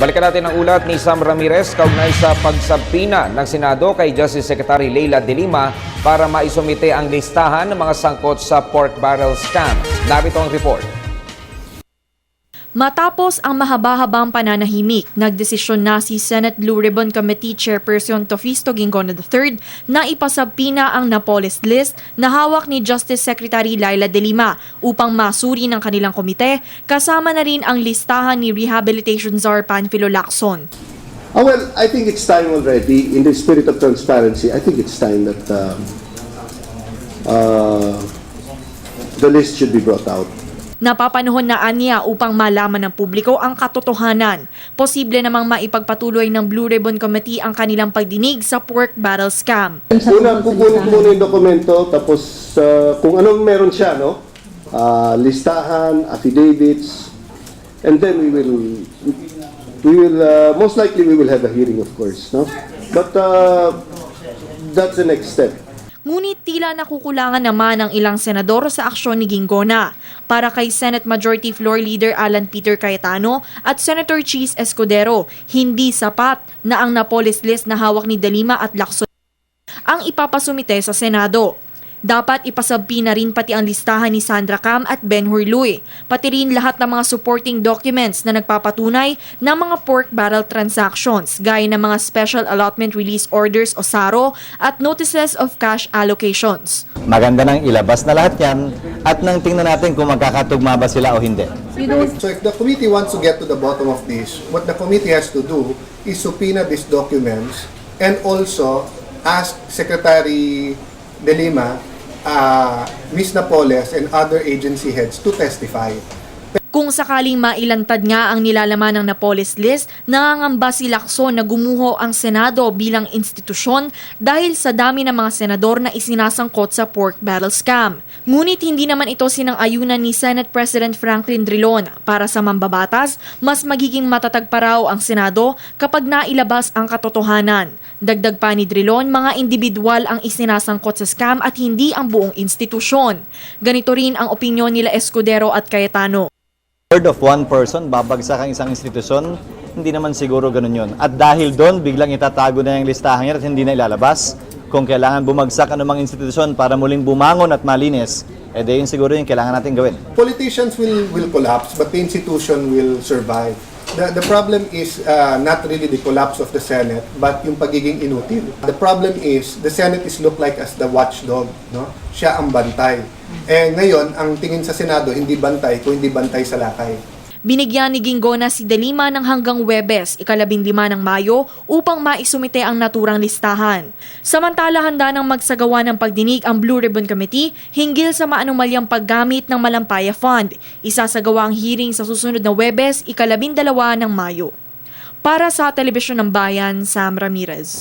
Balikan natin ang ulat ni Sam Ramirez kaugnay sa pagsabpina ng Senado kay Justice Secretary Leila De Lima para maisumite ang listahan ng mga sangkot sa pork barrel scam. Narito ang report. Matapos ang mahaba-habang pananahimik, nagdesisyon na si Senate Blue Ribbon Committee Chairperson Tofisto Ginggona III na ipasabpina ang Napoles list na hawak ni Justice Secretary Leila De Lima upang masuri ng kanilang komite, kasama na rin ang listahan ni Rehabilitation Czar Panfilo Lacson. Well, I think it's time already, in the spirit of transparency, I think it's time that the list should be brought out. Napapanahon na aniya upang malaman ng publiko ang katotohanan. Posible namang maipagpatuloy ng Blue Ribbon Committee ang kanilang pagdinig sa pork barrel scam. Una, kukunin muna yung dokumento, tapos kung anong meron siya, no? Listahan, affidavits, and then most likely we will have a hearing, of course, no? But that's the next step. Ngunit tila nakukulangan naman ang ilang senador sa aksyon ni Ginggona. Para kay Senate Majority Floor Leader Alan Peter Cayetano at Senator Cheese Escudero, hindi sapat na ang Napoles list na hawak ni De Lima at Lacson ang ipapasumite sa Senado. Dapat ipasabpina rin pati ang listahan ni Sandra Cam at Ben Hurluy, pati rin lahat ng mga supporting documents na nagpapatunay ng mga pork barrel transactions, gaya ng mga Special Allotment Release Orders o SARO at Notices of Cash Allocations. Maganda nang ilabas na lahat yan at nang tingnan natin kung magkakatugma ba sila o hindi. So if the committee wants to get to the bottom of this, what the committee has to do is subpoena these documents and also ask Secretary De Lima, Ms. Napoles and other agency heads to testify. Kung sakaling mailantad nga ang nilalaman ng Napoles list, nangangamba si Lacson na gumuho ang Senado bilang institusyon dahil sa dami ng mga senador na isinasangkot sa pork barrel scam. Ngunit hindi naman ito sinang-ayunan ni Senate President Franklin Drilon. Para sa mambabatas, mas magiging matatag pa raw ang Senado kapag nailabas ang katotohanan. Dagdag pa ni Drilon, mga individual ang isinasangkot sa scam at hindi ang buong institusyon. Ganito rin ang opinyon nila Escudero at Cayetano. Word of one person, babagsak ang isang institusyon, hindi naman siguro ganun yun. At dahil doon, biglang itatago na yung listahan yan at hindi na ilalabas. Kung kailangan bumagsak anumang institusyon para muling bumangon at malinis, yun siguro yung kailangan natin gawin. Politicians will collapse but the institution will survive. The problem is not really the collapse of the Senate but yung pagiging inutil. The problem is the Senate is looked like as the watchdog, no? Siya ang bantay. Eh ngayon, ang tingin sa Senado hindi bantay kung hindi bantay sa lakay. Binigyan ni Ginggona si De Lima ng hanggang Huwebes, 15 ng Mayo, upang maisumite ang naturang listahan. Samantala, handa ng magsagawa ng pagdinig ang Blue Ribbon Committee hinggil sa maanumalyang paggamit ng Malampaya Fund. Isasagawa ang hearing sa susunod na Huwebes, 12 ng Mayo. Para sa Telebisyon ng Bayan, Sam Ramirez.